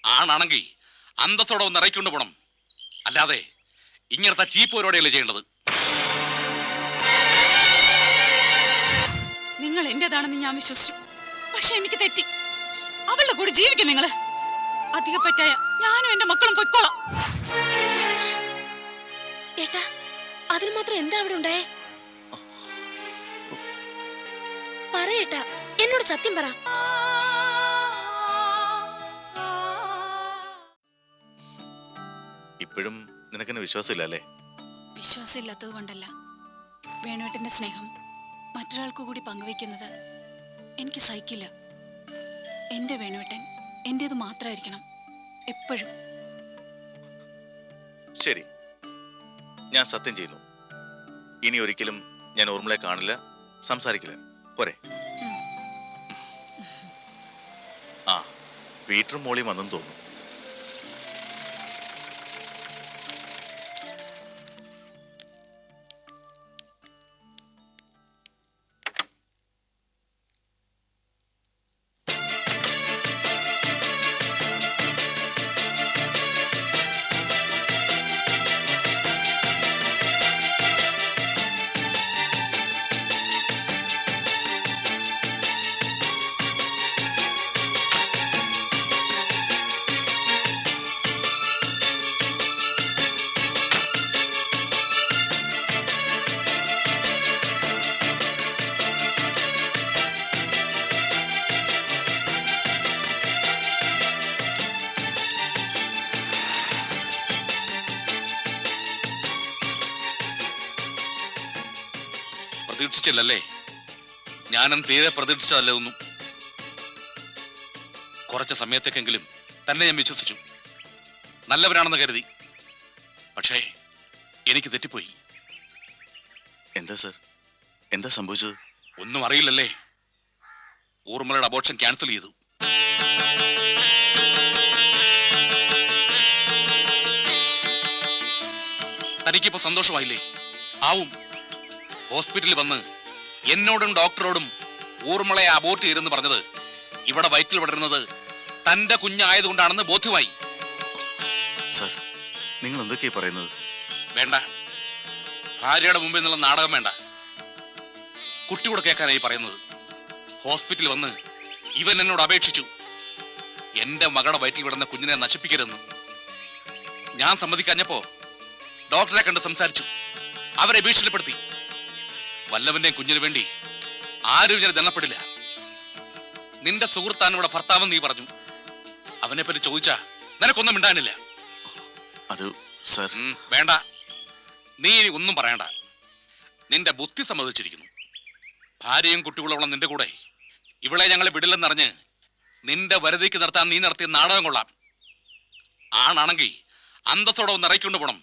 ആണാണെങ്കിൽ അന്തസ്സോടെ ഒന്ന് ഇറക്കിക്കൊണ്ട് പോകണം. അല്ലാതെ ഇങ്ങനത്തെ ചീപ്പ് പരിപാടിയല്ലേ ചെയ്യേണ്ടത്. നിങ്ങൾ എന്റേതാണെന്ന് ഞാൻ വിശ്വസിച്ചു. പക്ഷെ എനിക്ക് തെറ്റി. അവളുടെ കൂടെ ജീവിക്കും നിങ്ങള്. അധികപ്പറ്റായ ഞാനും എന്റെ മക്കളും പൊയ്ക്കോളാം. ഏട്ടാ, അതിന് മാത്രം എന്താ അവിടെ ഉണ്ടായേ? പറയേട്ടാ, എന്നോട് സത്യം പറ. ഇപ്പോഴും നിനക്കെന്നെ വിശ്വാസമില്ല അല്ലേ? വിശ്വാസമില്ലാത്തത് കൊണ്ടല്ല, വേണുവേട്ടന്റെ സ്നേഹം മറ്റൊരാൾക്ക് കൂടി പങ്കുവെക്കുന്നത് എനിക്ക് സഹിക്കില്ല. എന്റെ വേണുവേട്ടൻ എന്റേത് മാത്രമായിരിക്കണം എപ്പോഴും. ശരി, ഞാൻ സത്യം ചെയ്യുന്നു. ഇനി ഒരിക്കലും ഞാൻ ഊർമിളയെ കാണില്ല, സംസാരിക്കില്ല. പോരെ? ആ, പീറ്ററും മോളിയും വന്നെന്ന് തോന്നുന്നു. പ്രതീക്ഷിച്ചില്ലല്ലേ? ഞാനും തീരെ പ്രതീക്ഷിച്ചതല്ലേ ഒന്നും. കുറച്ച് സമയത്തേക്കെങ്കിലും തന്നെ ഞാൻ വിശ്വസിച്ചു, നല്ലവരാണെന്ന് കരുതി. പക്ഷേ എനിക്ക് തെറ്റിപ്പോയി. എന്താ സർ, എന്താ സംഭവിച്ചത്? ഒന്നും അറിയില്ലല്ലേ? ഊർമിളയുടെ അബോർഷൻ ക്യാൻസൽ ചെയ്തു. തനിക്കിപ്പോ സന്തോഷമായില്ലേ? ആവും. ഹോസ്പിറ്റലിൽ വന്ന് എന്നോടും ഡോക്ടറോടും ഊർമിളയെ അബോർട്ട് ചെയ്തെന്ന് പറഞ്ഞത് ഇവിടെ വയറ്റിൽ വളരുന്നത് തന്റെ കുഞ്ഞായതുകൊണ്ടാണെന്ന് ബോധ്യമായി. സർ, നിങ്ങൾ എന്തൊക്കെയാ പറയുന്നത്? വേണ്ട, ഭാര്യയുടെ മുമ്പിൽ നിന്നുള്ള നാടകം വേണ്ട. കുട്ടിയോട് കേൾക്കാനായി പറയുന്നത്. ഹോസ്പിറ്റലിൽ വന്ന് ഇവൻ എന്നോട് അപേക്ഷിച്ചു, എന്റെ മകളുടെ വയറ്റിൽ വിടുന്ന കുഞ്ഞിനെ നശിപ്പിക്കരുതെന്ന്. ഞാൻ സമ്മതിക്കാഞ്ഞപ്പോ ഡോക്ടറെ കണ്ട് സംസാരിച്ചു, അവരെ ഭീഷണിപ്പെടുത്തി. വല്ലവന്റെയും കുഞ്ഞിന് വേണ്ടി ആരും ഇങ്ങനെ ദണ്ണപ്പെടില്ല. നിന്റെ സുഹൃത്താണ് ഇവിടെ ഭർത്താവെന്ന് നീ പറഞ്ഞു. അവനെ പറ്റി ചോദിച്ചാ നിനക്കൊന്നും മിണ്ടാനില്ല. അത് സർ, വേണ്ട, നീ ഇനി ഒന്നും പറയണ്ട. നിന്റെ ബുദ്ധി സമ്മതിച്ചിരിക്കുന്നു. ഭാര്യയും കുട്ടികളുള്ള നിന്റെ കൂടെ ഇവളെ ഞങ്ങളെ വിടില്ലെന്നറിഞ്ഞ് നിന്റെ വരുതിക്ക് നിർത്താൻ നീ നടത്തിയ നാടകം കൊള്ളാം. ആണാണെങ്കിൽ അന്തസ്സോടെ ഒന്ന് ഇറക്കിക്കൊണ്ട് പോകണം.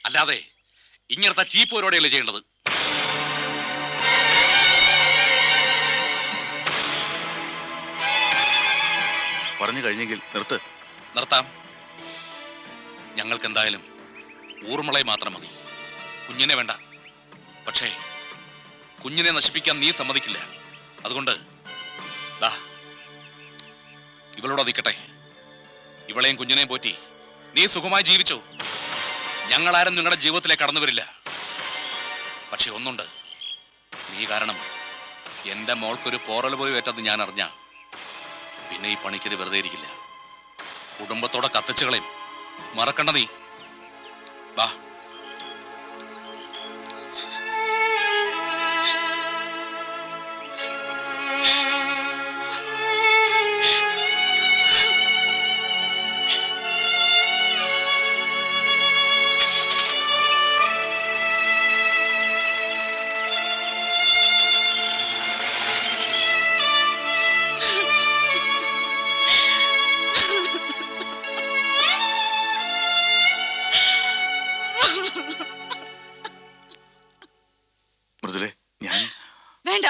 അല്ലാതെ ഇങ്ങനത്തെ ചീപ്പ് പരിപാടിയല്ലേ ചെയ്യേണ്ടത്. പറഞ്ഞു കഴിഞ്ഞെങ്കിൽ നിർത്താം. ഞങ്ങൾക്ക് എന്തായാലും ഊർമിളയെ മാത്രം മതി. കുഞ്ഞിനെ വേണ്ട. പക്ഷേ കുഞ്ഞിനെ നശിപ്പിക്കാൻ നീ സമ്മതിക്കില്ല. അതുകൊണ്ട് ഇവളോട് നിൽക്കട്ടെ. ഇവളെയും കുഞ്ഞിനെയും പോറ്റി നീ സുഖമായി ജീവിച്ചോ. ഞങ്ങളാരും നിങ്ങളുടെ ജീവിതത്തിലേക്ക് കടന്നു വരില്ല. പക്ഷെ ഒന്നുണ്ട്, നീ കാരണം എന്റെ മോൾക്കൊരു പോറൽ പോയി പറ്റത് ഞാൻ അറിഞ്ഞ പിന്നെ ഈ പണിക്കത് വെറുതെ ഇരിക്കില്ല. കുടുംബത്തോടെ കത്തിച്ചുകളയും. മറക്കണ്ട നീ. വാ. വേണ്ട,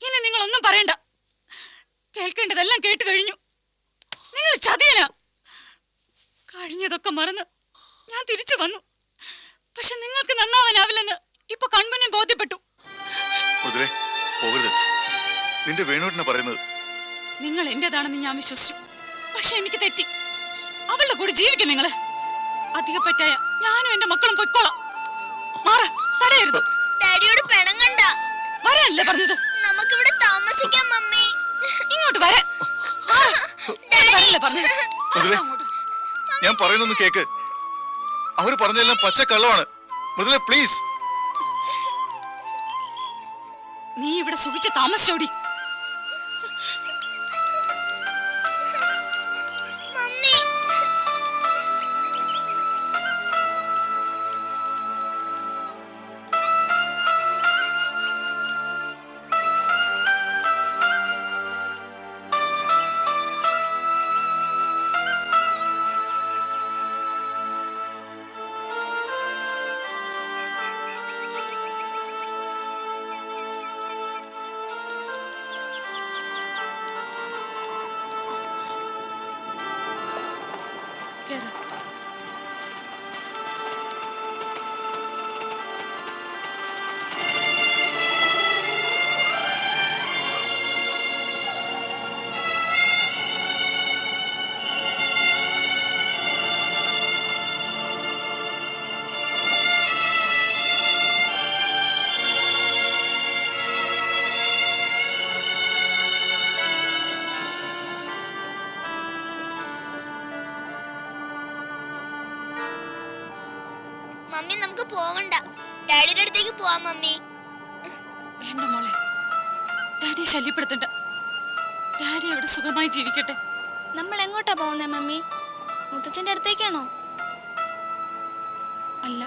ഇനി നിങ്ങൾ ഒന്നും പറയണ്ട. കേൾക്കേണ്ടതെല്ലാം കേട്ട് കഴിഞ്ഞു. നിങ്ങൾ ചതിയനാ. കഴിഞ്ഞതൊക്കെ മറന്ന് ഞാൻ തിരിച്ചു വന്നു. പക്ഷെ നിങ്ങൾക്ക് നന്നാവാനാവില്ലെന്ന് ഇപ്പൊ കൺമുന്നിൽ ബോധ്യപ്പെട്ടു. നിന്റെ വേണുവേട്ടനെ പറയുന്നത്. നിങ്ങൾ എന്റേതാണെന്ന് ഞാൻ വിശ്വസിച്ചു. പക്ഷെ എനിക്ക് തെറ്റി. അവളുടെ കൂടെ ജീവിക്കും നിങ്ങള്. അധികപ്പറ്റായ ഞാനും എന്റെ മക്കളും പൊയ്ക്കോളാം. മാറ, തടയരുത്. ഡാഡിയോട് പിണങ്ങണ്ട. വരാനല്ലേ പറഞ്ഞത്? നമുക്കിവിടെ താമസിക്കാം മമ്മി. ഇങ്ങോട്ട് വരാൻ വരാനല്ലേ പറഞ്ഞത്? മൃദുലേ, ഞാൻ പറയുന്നൊന്ന് കേക്ക്. അവര് പറഞ്ഞതെല്ലാം പച്ചക്കള്ളമാണ്. മൃദുലേ പ്ലീസ്. നീ ഇവിടെ സുഖിച്ച് താമസിച്ചോടി. മമ്മി കേറ്. മമ്മി നമുക്ക് പോവണ്ട. ഡാഡിയുടെ അടുത്തേക്ക് പോവാം മമ്മി. വേണ്ട മോളെ, ഡാഡിയെ ശല്യപ്പെടുത്തണ്ട. ഡാഡി അവിടെ സുഖമായി ജീവിക്കട്ടെ. നമ്മൾ എങ്ങോട്ടാ പോകുന്നേ മമ്മി? മുത്തച്ഛന്റെ അടുത്തേക്കാണോ? അല്ല,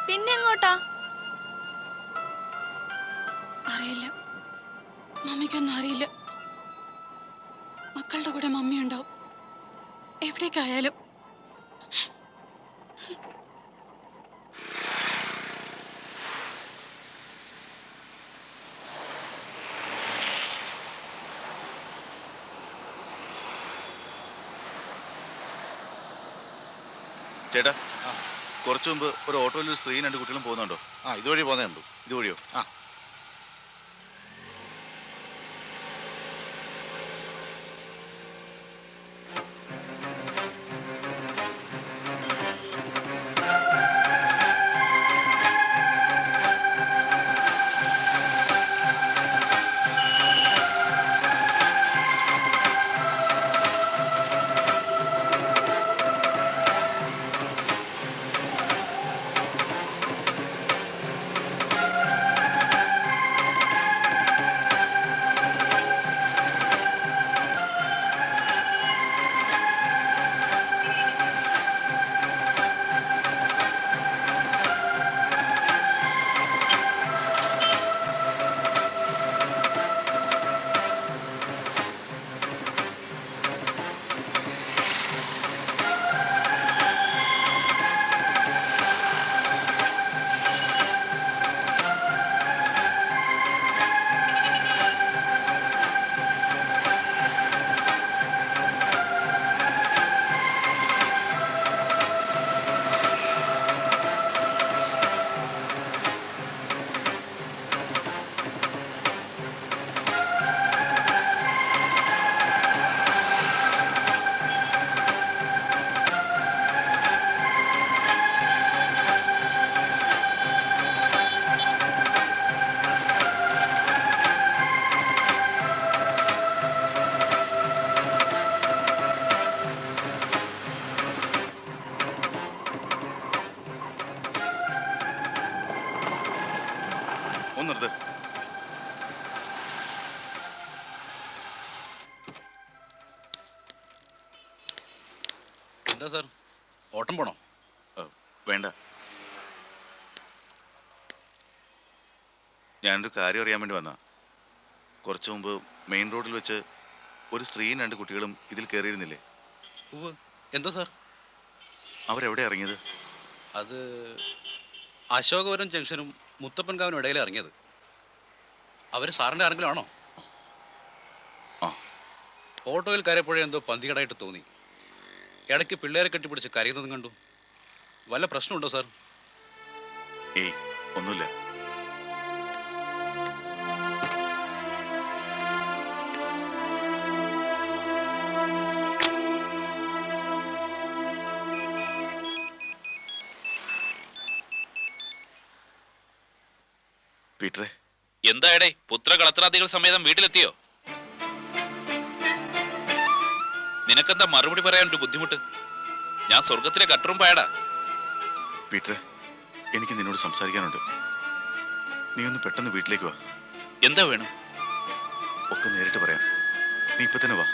പിന്നെ എങ്ങോട്ടാ? അറിയില്ല. മമ്മിക്കൊന്നും അറിയില്ല. മക്കളുടെ കൂടെ മമ്മി ഉണ്ടാവും. എവിടേക്കായാലും. ചേട്ടാ, കുറച്ചു മുമ്പ് ഒരു ഓട്ടോയിൽ ഒരു സ്ത്രീ 2 കുട്ടികളും പോകുന്നുണ്ടോ? ഇതുവഴി പോകുന്നുണ്ട്. ഇതുവഴിയോ? ഒന്ന് നിർത്ത്. എന്താ സാർ, ഓട്ടം പോണോ? വേണ്ട, ഞാനൊരു കാര്യം അറിയാൻ വേണ്ടി വന്നാ. കുറച്ചു മുമ്പ് മെയിൻ റോഡിൽ വെച്ച് ഒരു സ്ത്രീയും 2 കുട്ടികളും ഇതിൽ കയറിയിരുന്നില്ലേ? എന്താ സാർ? അവരെവിടെ ഇറങ്ങിയത്? അത് അശോകപുരം ജംഗ്ഷനും മുത്തപ്പൻകാവിനും ഇടയിൽ ഇറങ്ങിയത്. അവർ സാറിൻ്റെ ആരെങ്കിലും ആണോ? ആ. ഓട്ടോയിൽ കയറിയപ്പോഴേ എന്തോ പന്തികേടായിട്ട് തോന്നി. ഇടയ്ക്ക് പിള്ളേരെ കെട്ടിപ്പിടിച്ച് കരയുന്നതും കണ്ടു. വല്ല പ്രശ്നമുണ്ടോ സാർ? ഏയ്, ഒന്നുമില്ല. പീറ്ററെ, എന്തായടേ പുത്ര കളത്രാദികൾ സമേതം വീട്ടിലെത്തിയോ? നിനക്കെന്താ മറുപടി പറയാൻ ഒരു ബുദ്ധിമുട്ട്? ഞാൻ സ്വർഗത്തിലെ കട്ടറും പായടാ. പീറ്ററെ, എനിക്ക് നിന്നോട് സംസാരിക്കാനുണ്ട്. നീ ഒന്ന് പെട്ടെന്ന് വീട്ടിലേക്ക് വാ. എന്താ വേണം? ഒക്കെ നേരിട്ട് പറയാം. നീ ഇപ്പൊ തന്നെ വാ.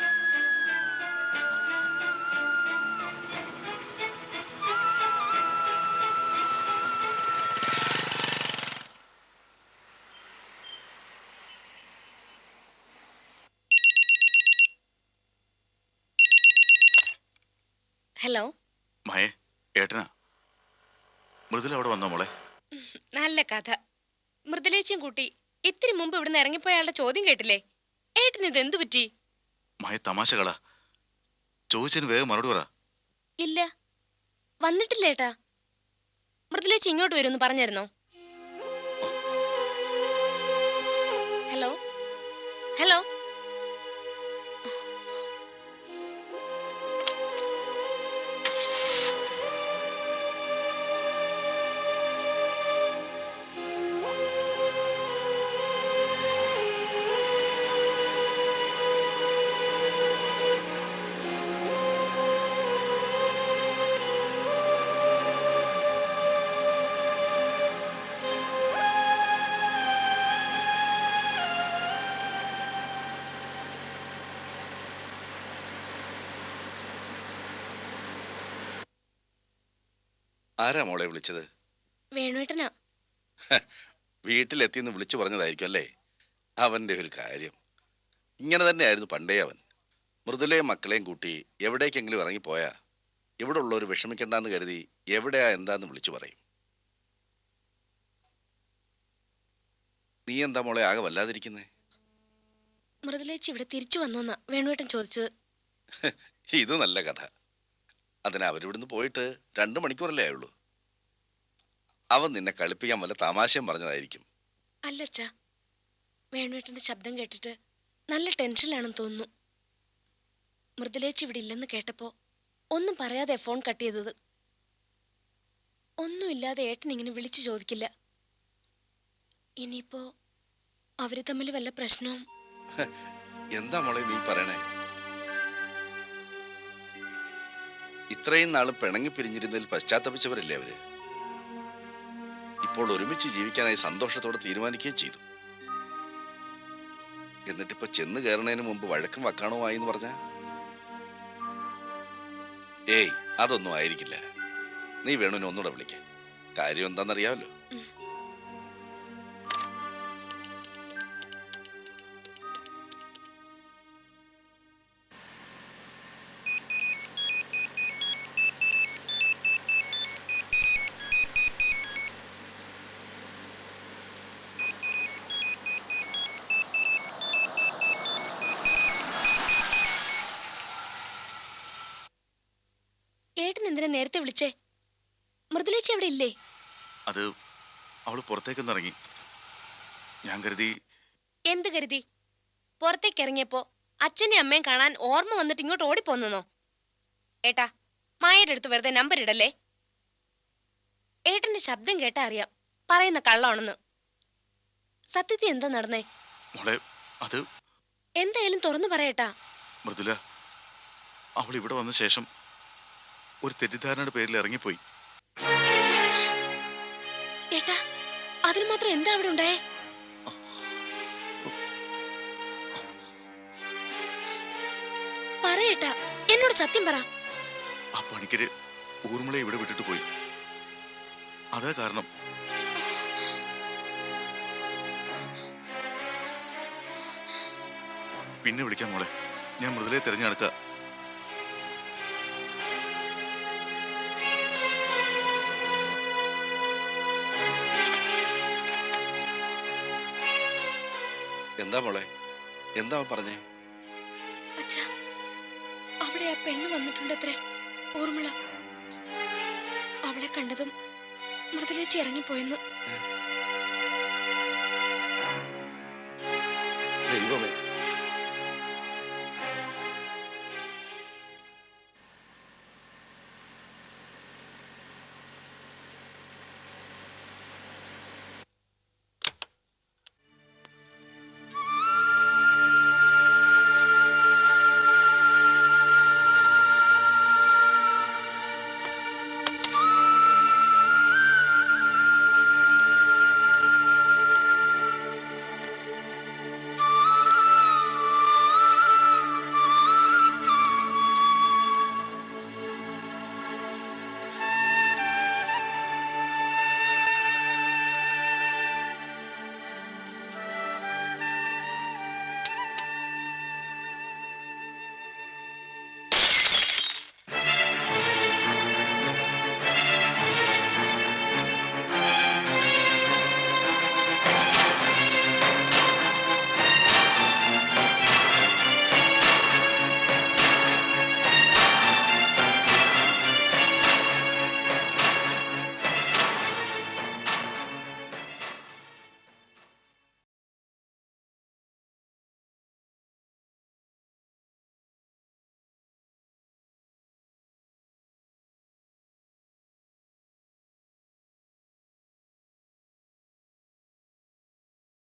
ഹലോ. മയേ, ഏട്ടനാ. മൃദുല അവിടെ വന്നോ മോളെ? നല്ല കഥ. മൃദുലേച്ചിയും കൂട്ടി ഇത്തിരി മുമ്പ് ഇവിടുന്ന് ഇറങ്ങിപ്പോയ ആളുടെ ചോദ്യം കേട്ടില്ലേ? ഏട്ടന് ഇത് എന്തു പറ്റി? മയ തമാശകളാ. ചോദിച്ചതിന് വേഗം മറുപടി പറ. ഇല്ല, വന്നിട്ടില്ല ഏട്ടാ. മൃദുലേച്ചി ഇങ്ങോട്ട് വരുമെന്ന് പറഞ്ഞായിരുന്നോ? Hello hello. ആരാ മോളെ വിളിച്ചത്? വേണുവേട്ടനാ. വീട്ടിലെത്തിയെന്ന് വിളിച്ചു പറഞ്ഞതായിരിക്കും അല്ലേ? അവൻ്റെ ഒരു കാര്യം. ഇങ്ങനെ തന്നെയായിരുന്നു പണ്ടേ അവൻ. മൃദുലയും മക്കളെയും കൂട്ടി എവിടേക്കെങ്കിലും ഇറങ്ങിപ്പോയാ ഇവിടെ ഉള്ളവർ വിഷമിക്കണ്ടെന്ന് കരുതി എവിടെയാ എന്താന്ന് വിളിച്ചു പറയും. നീ എന്താ മോളെ ആകെ വല്ലാതിരിക്കുന്നേ? മൃദുലേച്ചി ഇവിടെ തിരിച്ചു വന്നോന്നാ വേണുവേട്ടൻ ചോദിച്ചത്. ഇത് നല്ല കഥ. അതിന് അവരിവിടുന്ന് പോയിട്ട് 2 മണിക്കൂറല്ലേ ആയുള്ളൂ. അവൻ നിന്നെ കളിപ്പിക്കാൻ വല്ല തമാശയും പറഞ്ഞതായിരിക്കും. അല്ലച്ചാ, വേണുവേട്ടന്റെ ശബ്ദം കേട്ടിട്ട് നല്ല ടെൻഷനിലാണെന്ന് തോന്നുന്നു. മൃദുലേച്ചി ഇവിടെ ഇല്ലെന്ന് കേട്ടപ്പോ ഒന്നും പറയാതെ ഫോൺ കട്ട് ചെയ്തത്. ഒന്നുമില്ലാതെ ഏട്ടൻ ഇങ്ങനെ വിളിച്ചു ചോദിക്കില്ല. ഇനിയിപ്പോ അവര് തമ്മിൽ വല്ല പ്രശ്നവും. എന്താ മോളെ നീ പറയണേ? ഇത്രയും നാളും പിണങ്ങി പിരിഞ്ഞിരുന്നതിൽ പശ്ചാത്തപിച്ചവരല്ലേ അവര്? ഇപ്പോൾ ഒരുമിച്ച് ജീവിക്കാനായി സന്തോഷത്തോടെ തീരുമാനിക്കുകയും ചെയ്തു. എന്നിട്ടിപ്പോ ചെന്ന് കയറുന്നതിന് മുമ്പ് വഴക്കും വക്കാണോ ആയി എന്ന് പറഞ്ഞ? ഏയ്, അതൊന്നും ആയിരിക്കില്ല. നീ വേണുവിനെ ഒന്നുകൂടെ വിളിക്ക. കാര്യം എന്താണെന്നറിയാമല്ലോ. ഏട്ടൻ എന്തിനാ നേരത്തെ വിളിച്ചേ? മൃദുലേച്ചി അവിടെ ഇല്ലേ? അത് അവള് പുറത്തേക്കൊന്ന് ഇറങ്ങി. ഞാൻ കരുതി. എന്ത് കരുതി? പുറത്തേക്ക് ഇറങ്ങിയപ്പോ അച്ഛനെയും അമ്മയും കാണാൻ ഓർമ്മ വന്നിട്ട് ഇങ്ങോട്ട് ഓടിപ്പോന്നോ? ഏട്ടാ, മായയുടെ അടുത്ത് വെറുതെ നമ്പർ ഇടല്ലേ. ഏട്ടന്റെ ശബ്ദം കേട്ടാ അറിയാം പറയുന്ന കള്ളമാണെന്ന്. സത്യത്തിൽ എന്താ നടന്നേ? മോളെ, അത് എന്തായാലും തുറന്നു പറയട്ടാ. മൃദുല അവൾ ഇവിടെ വന്ന ശേഷം ഒരു തെറ്റിദ്ധാരണയുടെ പേരിൽ ഇറങ്ങിപ്പോയി. ഏട്ടാ, അതിന് മാത്രം എന്താ അവിടെ ഉണ്ടായേ? പറയേട്ടാ, എന്നോട് സത്യം പറ. ആ പണിക്കര് ഊർമിളയെ ഇവിടെ വിട്ടിട്ട് പോയി. അതാ കാരണം. പിന്നെ വിളിക്കാം മോളെ. ഞാൻ മൃദുലയെ തിരഞ്ഞെടുക്കുക. എന്താ മോളെ, എന്താ അവൻ പറഞ്ഞേ? അച്ഛാ, അവിടെ ആ പെണ്ണ് വന്നിട്ടുണ്ടത്രേ, ഊർമിള. അവളെ കണ്ടതും മൃദുലേച്ചി ഇറങ്ങിപ്പോയെന്ന്. ദൈവമേ,